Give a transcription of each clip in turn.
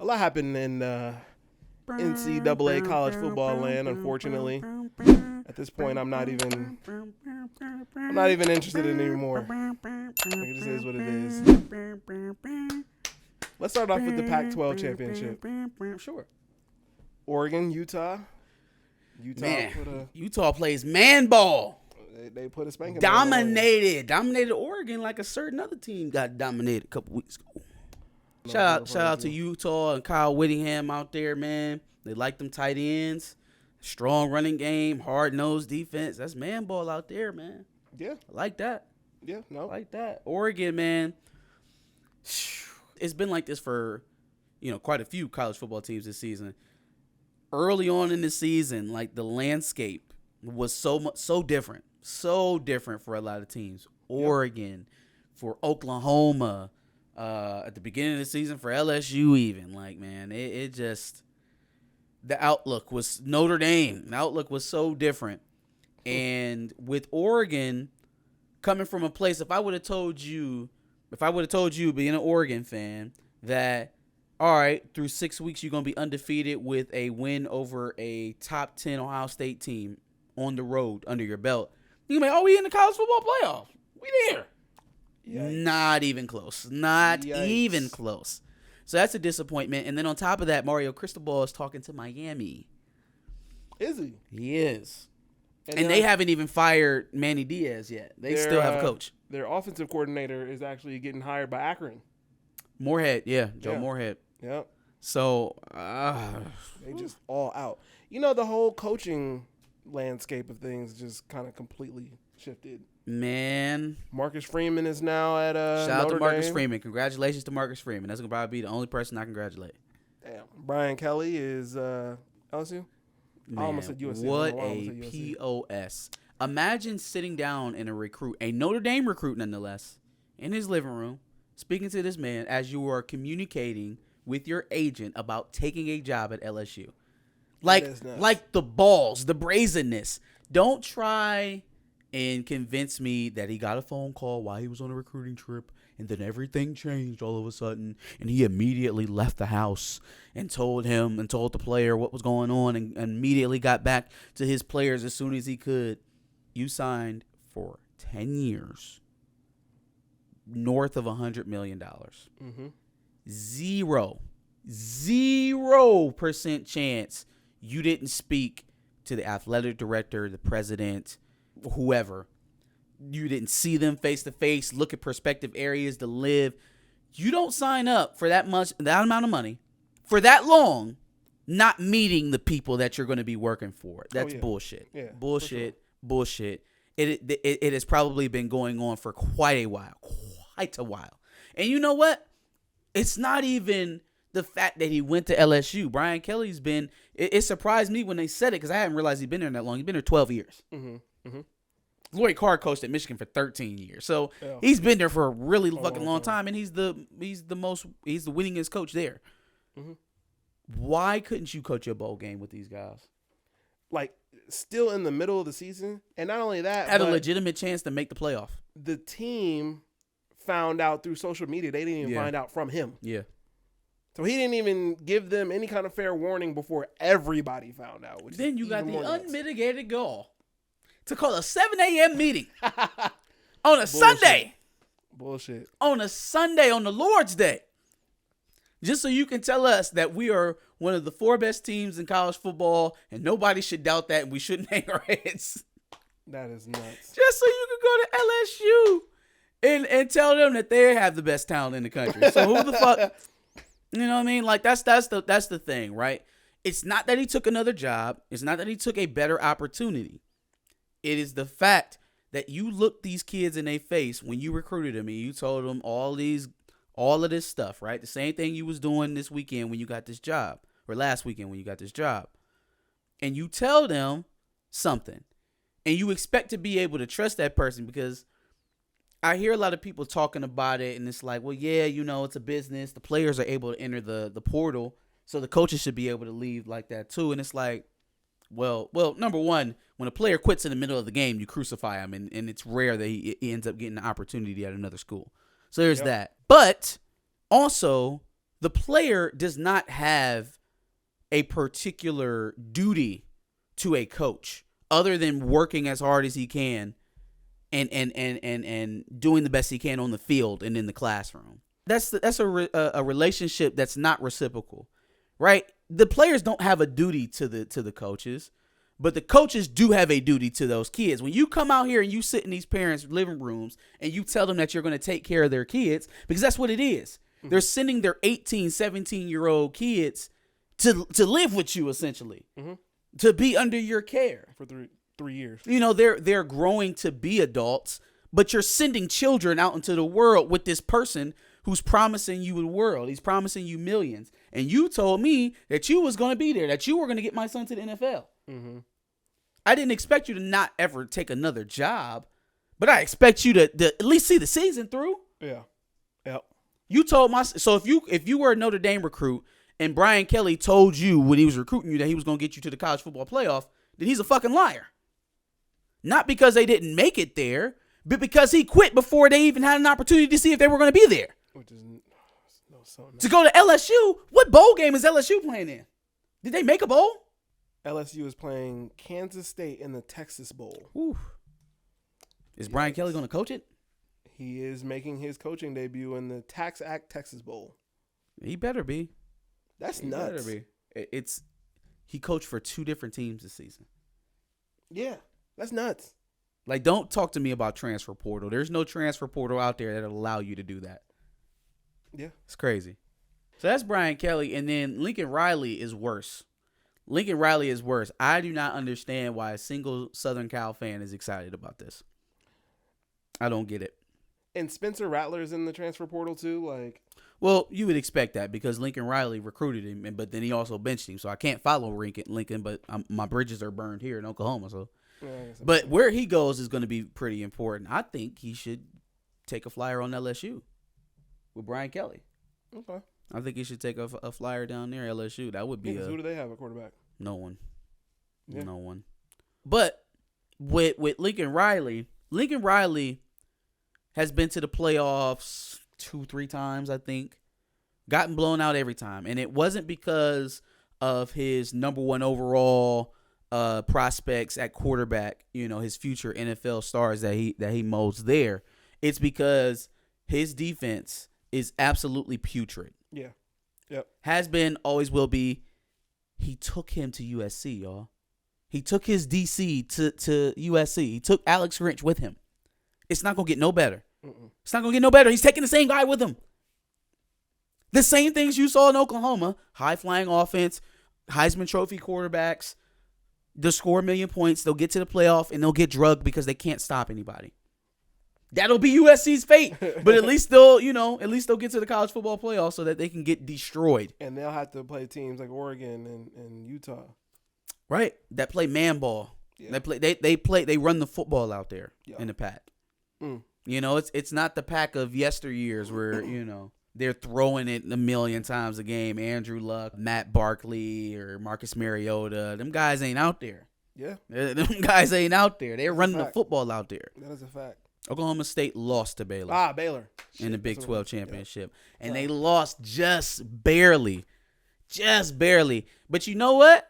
lot happened in NCAA college football land, unfortunately. At this point, I'm not even interested in it anymore. It just is what it is. Let's start off with the Pac-12 championship. Sure. Oregon, Utah. Utah plays man ball. They put a spanking. Dominated Oregon like a certain other team got dominated a couple weeks ago. Shout out to Utah and Kyle Whittingham out there, man. They like them tight ends. Strong running game, hard-nosed defense. That's man ball out there, man. Yeah. I like that. Yeah, no. I like that. Oregon, man. It's been like this for, quite a few college football teams this season. Early on in the season, like the landscape was so different. So different for a lot of teams. Oregon, for Oklahoma, at the beginning of the season for LSU even. Like, man, it just, the outlook was Notre Dame. The outlook was so different. And with Oregon coming from a place, if I would have told you being an Oregon fan that, all right, through 6 weeks you're going to be undefeated with a win over a top 10 Ohio State team on the road under your belt, you're going to be, we in the college football playoff. We there. Yikes. Not even close. Even close. So that's a disappointment. And then on top of that, Mario Cristobal is talking to Miami. Is he? He is. And they haven't even fired Manny Diaz yet. They still have a coach. Their offensive coordinator is actually getting hired by Akron. Moorhead, Joe Moorhead. Yep. So, they just all out. The whole coaching landscape of things just kind of completely shifted. Man. Marcus Freeman is now at Shout out to Marcus Dame. Freeman. Congratulations to Marcus Freeman. That's going to probably be the only person I congratulate. Damn. Brian Kelly is LSU? Man, I almost said USC. What a POS. Imagine sitting down and a Notre Dame recruit nonetheless, in his living room, speaking to this man as you are communicating with your agent about taking a job at LSU. Like the balls, the brazenness. Don't try and convince me that he got a phone call while he was on a recruiting trip and then everything changed all of a sudden and he immediately left the house and told the player what was going on and immediately got back to his players as soon as he could. You signed for 10 years, north of $100 million. Mm-hmm. 0% chance you didn't speak to the athletic director, the president, whoever. You didn't see them face to face, look at prospective areas to live. You don't sign up for that amount of money for that long, not meeting the people that you're going to be working for. That's bullshit. Yeah, bullshit. Sure. Bullshit. It has probably been going on for quite a while. And you know what? It's not even the fact that he went to LSU. Brian Kelly's been. It surprised me when they said it because I hadn't realized he'd been there that long. He's been there 12 years. Mm-hmm. Mm-hmm. Lloyd Carr coached at Michigan for 13 years, so he's been there for a really fucking long time, and he's the winningest coach there. Mm-hmm. Why couldn't you coach your bowl game with these guys? Like, still in the middle of the season, and not only that, had a legitimate chance to make the playoff. The team found out through social media. They didn't even find out from him. Yeah. So he didn't even give them any kind of fair warning before everybody found out. Then you got the unmitigated gall to call a 7 a.m. meeting on a Sunday. Bullshit. On a Sunday, on the Lord's Day. Just so you can tell us that we are one of the 4 best teams in college football and nobody should doubt that and we shouldn't hang our heads. That is nuts. Just so you can go to LSU and tell them that they have the best talent in the country. So who the fuck, you know what I mean? Like that's the thing, right? It's not that he took another job. It's not that he took a better opportunity. It is the fact that you looked these kids in their face when you recruited them and you told them all of this stuff, right? The same thing you was doing this weekend when you got this job, or last weekend when you got this job. And you tell them something, and you expect to be able to trust that person because I hear a lot of people talking about it, and it's like, well, yeah, it's a business. The players are able to enter the portal, so the coaches should be able to leave like that too. And it's like, well, number one, when a player quits in the middle of the game, you crucify him, and it's rare that he ends up getting an opportunity at another school. So there's that. But also, the player does not have a particular duty to a coach other than working as hard as he can and doing the best he can on the field and in the classroom. That's a relationship that's not reciprocal, right? The players don't have a duty to the coaches, but the coaches do have a duty to those kids. When you come out here and you sit in these parents' living rooms and you tell them that you're going to take care of their kids, because that's what it is. Mm-hmm. They're sending their 18, 17-year-old kids to live with you, essentially, mm-hmm. to be under your care. For 3 years. You know, they're growing to be adults, but you're sending children out into the world with this person who's promising you the world. He's promising you millions. And you told me that you was going to be there, that you were going to get my son to the NFL. Mm-hmm. I didn't expect you to not ever take another job, but I expect you to at least see the season through. Yeah. Yep. You told so if you were a Notre Dame recruit and Brian Kelly told you when he was recruiting you that he was going to get you to the college football playoff, then he's a fucking liar. Not because they didn't make it there, but because he quit before they even had an opportunity to see if they were going to be there. Which is to go to LSU, what bowl game is LSU playing in? Did they make a bowl? LSU is playing Kansas State in the Texas Bowl. Ooh. Is Brian Kelly going to coach it? He is making his coaching debut in the Tax Act Texas Bowl. He better be. That's nuts. Better be. He coached for 2 different teams this season. Yeah, that's nuts. Like, don't talk to me about transfer portal. There's no transfer portal out there that'll allow you to do that. Yeah. It's crazy. So that's Brian Kelly. And then Lincoln Riley is worse. I do not understand why a single Southern Cal fan is excited about this. I don't get it. And Spencer Rattler's in the transfer portal too, Well, you would expect that because Lincoln Riley recruited him, but then he also benched him. So I can't follow Lincoln, but my bridges are burned here in Oklahoma. So, yeah, but where he goes is going to be pretty important. I think he should take a flyer on LSU with Brian Kelly. Okay. I think he should take a flyer down there at LSU. That would be who do they have at quarterback? No one. Yeah. No one. But with Lincoln Riley has been to the playoffs 2-3 times, I think. Gotten blown out every time. And it wasn't because of his number 1 overall prospects at quarterback, his future NFL stars that he molds there. It's because his defense is absolutely putrid. Yeah. Yep. Has been, always will be. He took him to USC, y'all. He took his DC to USC. He took Alex Grinch with him. It's not going to get no better. Mm-mm. It's not going to get no better. He's taking the same guy with him. The same things you saw in Oklahoma. High-flying offense, Heisman Trophy quarterbacks. They'll score 1 million points. They'll get to the playoff, and they'll get drugged because they can't stop anybody. That'll be USC's fate. But at least they'll get to the college football playoff so that they can get destroyed. And they'll have to play teams like Oregon and Utah. Right. That play man ball. Yeah. They run the football out there in the pack. Mm. It's not the pack of yesteryears where, they're throwing it 1 million times a game. Andrew Luck, Matt Barkley, or Marcus Mariota. Them guys ain't out there. Yeah. Them guys ain't out there. They're running the football out there. That is a fact. Oklahoma State lost to Baylor. Baylor. In the Big 12 championship. Yeah. And they lost just barely. Just barely. But you know what?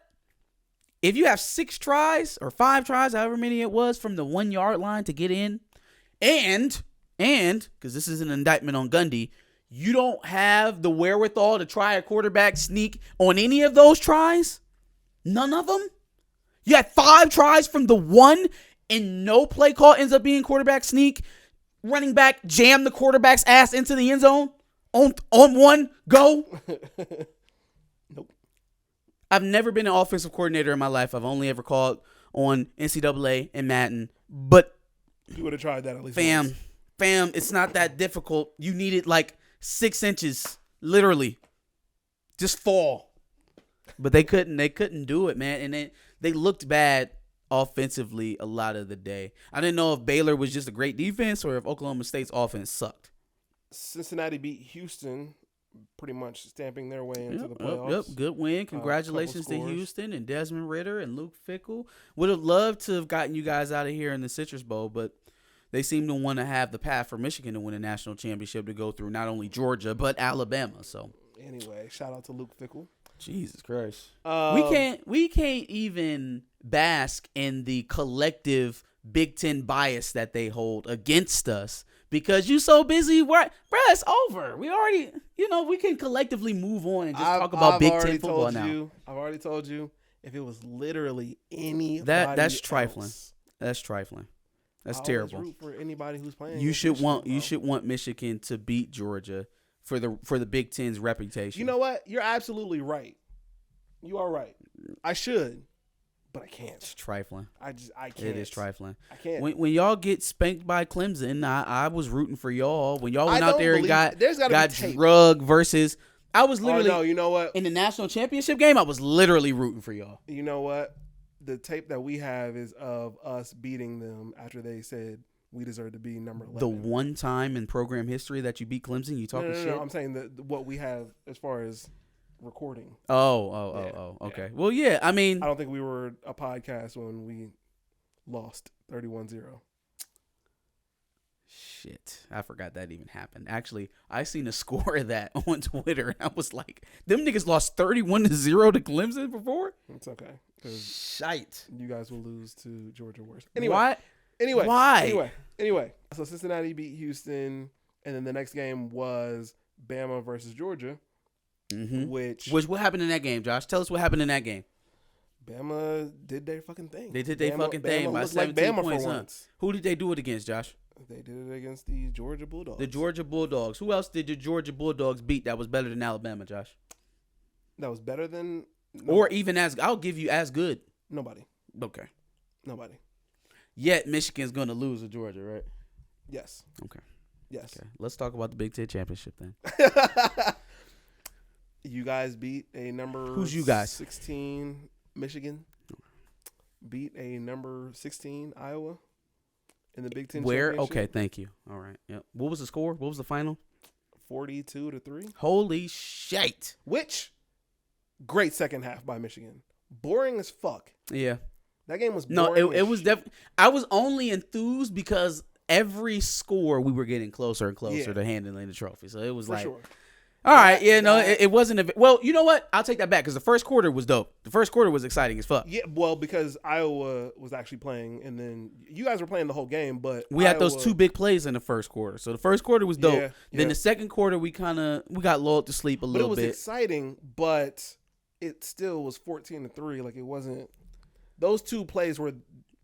If you have 6 tries or 5 tries, however many it was, from the 1 yard line to get in, and because this is an indictment on Gundy, you don't have the wherewithal to try a quarterback sneak on any of those tries, none of them. You had 5 tries from the 1, and no play call ends up being quarterback sneak. Running back jam the quarterback's ass into the end zone on 1 go. Nope. I've never been an offensive coordinator in my life. I've only ever called on NCAA and Madden. But you would have tried that at least. Fam, it's not that difficult. You needed 6 inches, literally, just fall. But they couldn't do it, man. And they looked bad offensively a lot of the day. I didn't know if Baylor was just a great defense or if Oklahoma State's offense sucked. Cincinnati beat Houston, pretty much stamping their way into the playoffs. Yep, good win. Congratulations to Houston and Desmond Ridder and Luke Fickell. Would have loved to have gotten you guys out of here in the Citrus Bowl, but they seem to want to have the path for Michigan to win a national championship to go through not only Georgia but Alabama. So Anyway, shout out to Luke Fickell. Jesus Christ. We can't even bask in the collective Big Ten bias that they hold against us because you so busy. Bruh, it's over. We already, we can collectively move on and just talk about Big Ten football now. I've already told you, if it was literally anybody that's trifling. else, That's trifling. That's I terrible. root for anybody who's playing. You should want Michigan to beat Georgia for the Big Ten's reputation. You know what? You're absolutely right. You are right. I should, but I can't. It's trifling. I can't. It is trifling. I can't. When y'all get spanked by Clemson, I was rooting for y'all. When y'all went out there and got drugged versus, I was literally. Oh, no, you know what? In the national championship game, I was literally rooting for y'all. You know what? The tape that we have is of us beating them after they said we deserve to be number 11. The one time in program history that you beat Clemson, you talking shit? No, I'm saying what we have as far as recording. Okay. Yeah. Well, yeah, I mean. I don't think we were a podcast when we lost 31-0. Shit, I forgot that even happened. Actually, I seen a score of that on Twitter, and I was like, them niggas lost 31-0 to Clemson before? It's okay. Shite. You guys will lose to Georgia worse. Why? Anyway, so Cincinnati beat Houston, and then the next game was Bama versus Georgia. Mm-hmm. Which what happened in that game, Josh? Tell us what happened in that game. Bama did their fucking thing. They did their fucking thing by 17 points. Huh? Who did they do it against, Josh? They did it against the Georgia Bulldogs. The Georgia Bulldogs. Who else did the Georgia Bulldogs beat that was better than Alabama, Josh? That was better than... Or even I'll give you as good. Nobody. Okay. Nobody. Yet Michigan's going to lose to Georgia, right? Yes. Okay. Yes. Okay. Let's talk about the Big Ten Championship then. You guys beat a number... Who's you guys? 16 Michigan. Beat a number 16 Iowa in the Big Ten Championship. Okay, thank you. All right. Yep. What was the score? What was the final? 42-3. Holy shit. Which, great second half by Michigan. Boring as fuck. Yeah. That game was boring. No, it was definitely... I was only enthused because every score we were getting closer and closer to handling the trophy. So it was sure. All right, it wasn't well, you know what? I'll take that back because the first quarter was dope. The first quarter was exciting as fuck. Yeah, well, because Iowa was actually playing, and then you guys were playing the whole game, but we had those two big plays in the first quarter. So the first quarter was dope. Yeah. Then the second quarter, we got lulled to sleep a little bit. It was exciting, but it still was 14-3. Like, it wasn't. Those two plays were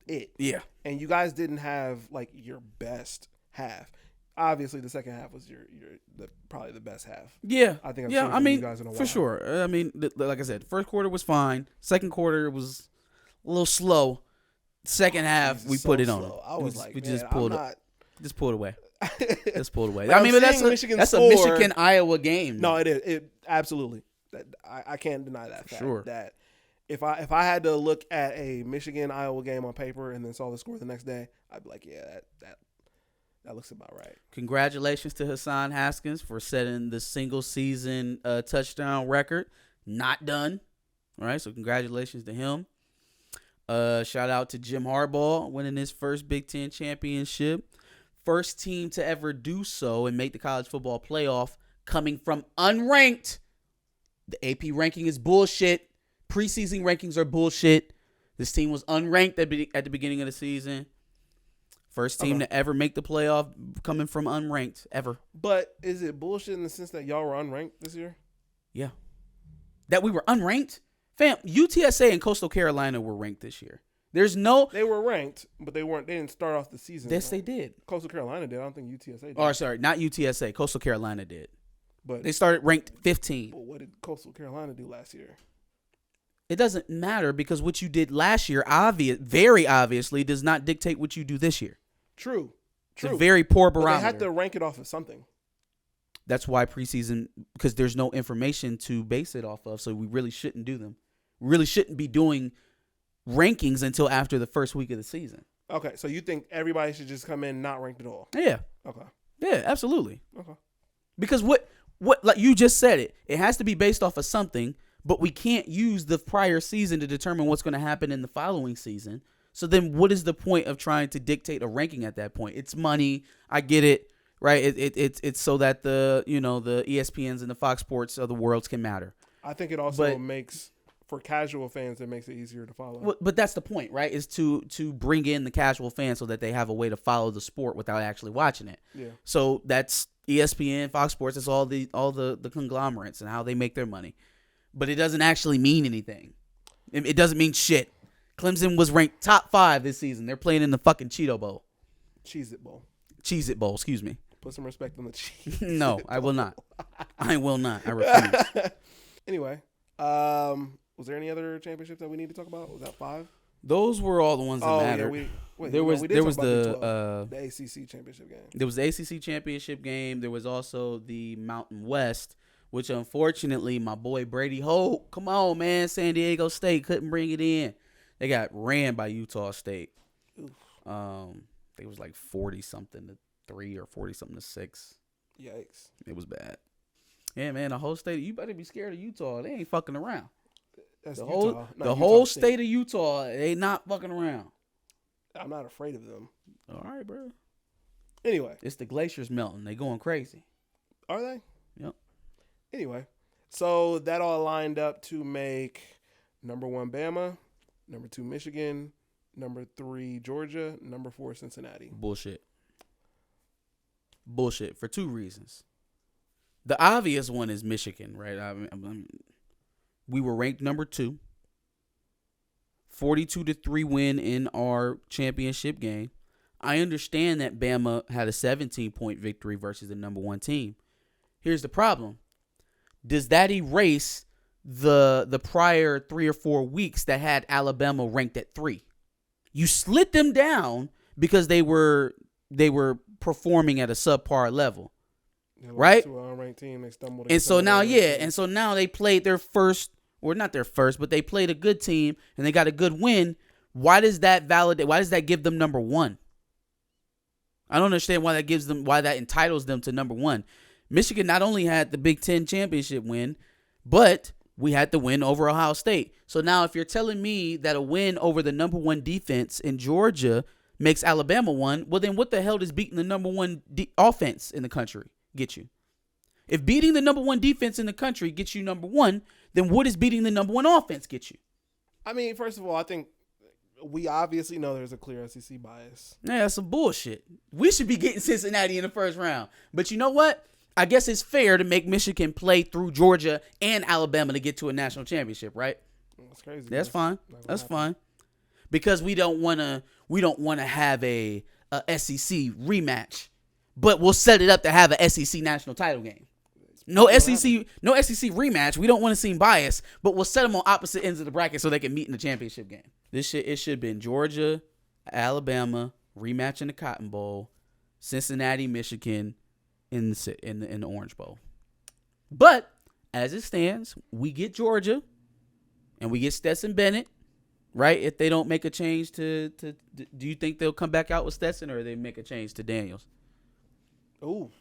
it. Yeah, and you guys didn't have like your best half. Obviously, the second half was probably the best half. Yeah, I think. I mean, you guys in a while. For sure. I mean, like I said, first quarter was fine. Second quarter was a little slow. Second half, we put it on them. I was like, we man, just pulled it. Just pulled away. Just pulled away. I mean, but that's a Michigan Iowa game. No, it is. It absolutely. I can't deny that fact. Sure. That if I had to look at a Michigan Iowa game on paper and then saw the score the next day, I'd be like, yeah, that looks about right. Congratulations to Hassan Haskins for setting the single season touchdown record. Not done. All right, so congratulations to him. Shout out to Jim Harbaugh winning his first Big Ten championship. First team to ever do so and make the college football playoff coming from unranked. The AP ranking is bullshit. Preseason rankings are bullshit. This team was unranked at the beginning of the season. First team to ever make the playoff coming from unranked ever. But is it bullshit in the sense that y'all were unranked this year? Yeah. That we were unranked? Fam, UTSA and Coastal Carolina were ranked this year. They were ranked, but they didn't start off the season. Yes, they did. Coastal Carolina did. I don't think UTSA did. Oh, sorry, not UTSA. Coastal Carolina did. But they started ranked 15. But what did Coastal Carolina do last year? It doesn't matter because what you did last year, very obviously, does not dictate what you do this year. True. It's a very poor barometer. But they had to rank it off of something. That's why preseason, because there's no information to base it off of, so we really shouldn't do them. We really shouldn't be doing rankings until after the first week of the season. Okay, so you think everybody should just come in not ranked at all? Yeah. Okay. Yeah, absolutely. Okay. Because what like you just said it has to be based off of something, but we can't use the prior season to determine what's going to happen in the following season. So then what is the point of trying to dictate a ranking at that point? It's money. I get it. right? It's so that the ESPNs and the Fox Sports of the worlds can matter. I think it also makes, for casual fans, it makes it easier to follow. But that's the point, right? Is to bring in the casual fans so that they have a way to follow the sport without actually watching it. Yeah. So that's ESPN, Fox Sports. It's all the conglomerates and how they make their money. But it doesn't actually mean anything. It doesn't mean shit. Clemson was ranked top 5 this season. They're playing in the fucking Cheeto Bowl. Cheez-It Bowl. Cheez-It Bowl, excuse me. Put some respect on the cheese. No, I will not. I will not. I refuse. Anyway, was there any other championships that we need to talk about? Was that 5? Those were all the ones that mattered. There was the ACC championship game. There was the ACC championship game. There was also the Mountain West, which unfortunately my boy Brady Holt, come on man, San Diego State couldn't bring it in. They got ran by Utah State. Oof. It was like 40-something to 3 or 40-something to 6. Yikes! It was bad. Yeah, man, the whole state. You better be scared of Utah. They ain't fucking around. That's the Utah, whole state of Utah. They not fucking around. I'm not afraid of them. All right, bro. Anyway, it's the glaciers melting. They going crazy. Are they? Yep. Anyway, so that all lined up to make number 1 Bama, number 2 Michigan, number 3 Georgia, number 4 Cincinnati. Bullshit for 2 reasons. The obvious one is Michigan, right? We were ranked number 2. 42-3 win in our championship game. I understand that Bama had a 17-point victory versus the number 1 team. Here's the problem. Does that erase the prior 3 or 4 weeks that had Alabama ranked at 3? You slid them down because they were performing at a subpar level. Right? To an unranked team, they stumbled. And so now, they played their first, or not their first, but they played a good team and they got a good win. Why does that validate? Why does that give them number 1? I don't understand why that entitles them to number 1. Michigan not only had the Big Ten championship win, but we had the win over Ohio State. So now, if you're telling me that a win over the number 1 defense in Georgia makes Alabama 1, well, then what the hell does beating the number 1 offense in the country get you? If beating the number 1 defense in the country gets you number 1, then what does beating the number 1 offense get you? I mean, first of all, I think we obviously know there's a clear SEC bias. Yeah, that's some bullshit. We should be getting Cincinnati in the first round. But you know what? I guess it's fair to make Michigan play through Georgia and Alabama to get to a national championship, right? That's crazy. That's fine. That's fine. Because we don't want to have a SEC rematch, but we'll set it up to have a SEC national title game. No SEC rematch. We don't want to seem biased, but we'll set them on opposite ends of the bracket so they can meet in the championship game. It should have been Georgia, Alabama rematch in the Cotton Bowl, Cincinnati, Michigan in the Orange Bowl. But as it stands, we get Georgia and we get Stetson Bennett, right? If they don't make a change to do you think they'll come back out with Stetson, or they make a change to Daniels? Ooh.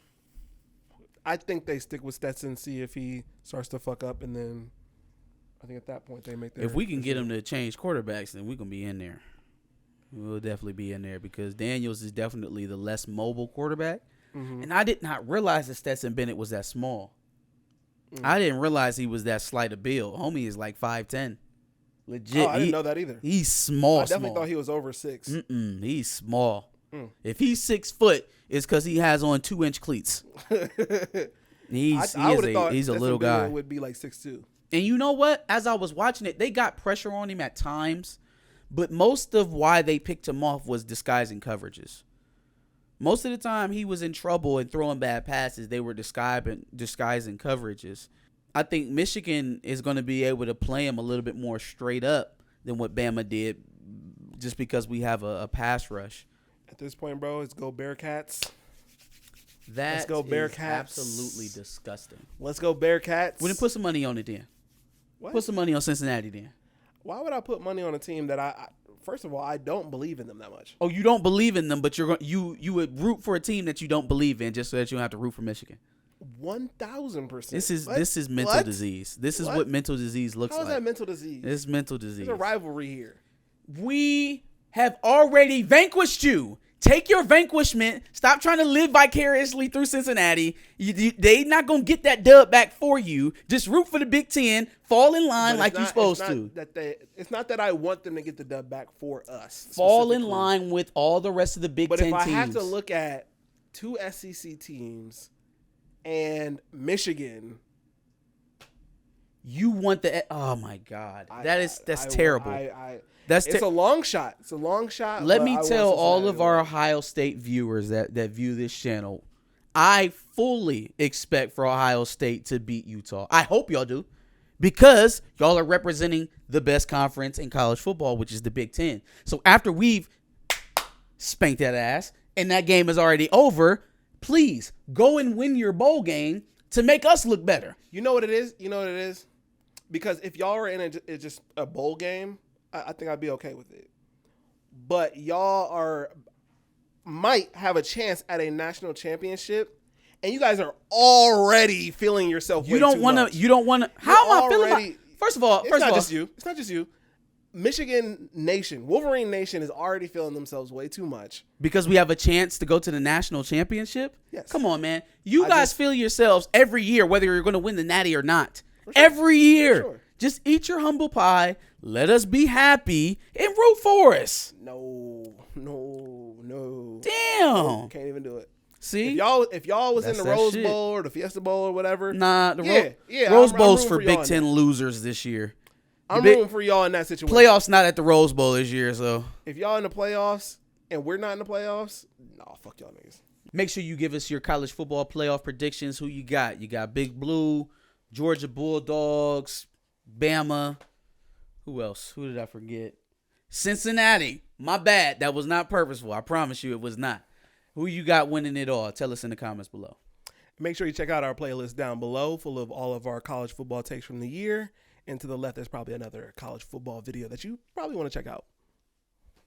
I think they stick with Stetson, see if he starts to fuck up, and then I think at that point they make their If we can get him to change quarterbacks, then we're going to be in there. We'll definitely be in there because Daniels is definitely the less mobile quarterback. Mm-hmm. And I did not realize that Stetson Bennett was that small. Mm-hmm. I didn't realize he was that slight of build. Homie is like 5'10". Legit. Oh, I didn't know that either. He's small. I definitely thought he was over 6. He's small. If he's 6 foot, it's because he has on 2-inch cleats. He's a little guy. Would be like 6'2". And you know what? As I was watching it, they got pressure on him at times, but most of why they picked him off was disguising coverages. Most of the time he was in trouble and throwing bad passes, they were disguising coverages. I think Michigan is going to be able to play him a little bit more straight up than what Bama did, just because we have a pass rush. At this point, bro, let's go Bearcats. Let's go Bearcats. Absolutely disgusting. Let's go Bearcats. We didn't put some money on it then. What? Put some money on Cincinnati then. Why would I put money on a team that I first of all, I don't believe in them that much. Oh, you don't believe in them, but you would root for a team that you don't believe in just so that you don't have to root for Michigan. 1,000%. This is mental disease. This is what mental disease looks like. How is that mental disease? It's mental disease. There's a rivalry here. We have already vanquished you. Take your vanquishment. Stop trying to live vicariously through Cincinnati. They not going to get that dub back for you. Just root for the Big Ten. Fall in line like you're supposed to. It's not that I want them to get the dub back for us. Fall in line with all the rest of the Big Ten teams. But if I have to look at 2 SEC teams and Michigan, you want the – oh, my God. That's terrible. It's a long shot. It's a long shot. Let me tell all of our Ohio State viewers that view this channel, I fully expect for Ohio State to beat Utah. I hope y'all do, because y'all are representing the best conference in college football, which is the Big Ten. So after we've spanked that ass and that game is already over, please go and win your bowl game to make us look better. You know what it is? Because if y'all are in just a bowl game, I think I'd be okay with it. But y'all might have a chance at a national championship, and you guys are already feeling yourself. You don't want to. How am I feeling? First of all, it's not just you. Michigan Nation, Wolverine Nation is already feeling themselves way too much because we have a chance to go to the national championship. Yes. Come on, man. You guys feel yourselves every year, whether you're going to win the Natty or not. Sure. Every year. Sure. Just eat your humble pie. Let us be happy and root for us. No. Damn. Can't even do it. See? If y'all was in the Rose Bowl or the Fiesta Bowl or whatever. Nah, Rose Bowl's for Big Ten losers this year. I'm rooting for y'all in that situation. Playoffs not at the Rose Bowl this year, so. If y'all in the playoffs and we're not in the playoffs, fuck y'all niggas. Make sure you give us your college football playoff predictions. Who you got? You got Big Blue, Georgia Bulldogs, Bama. Who else? Who did I forget? Cincinnati. My bad. That was not purposeful. I promise you it was not. Who you got winning it all? Tell us in the comments below. Make sure you check out our playlist down below full of all of our college football takes from the year. And to the left, there's probably another college football video that you probably want to check out.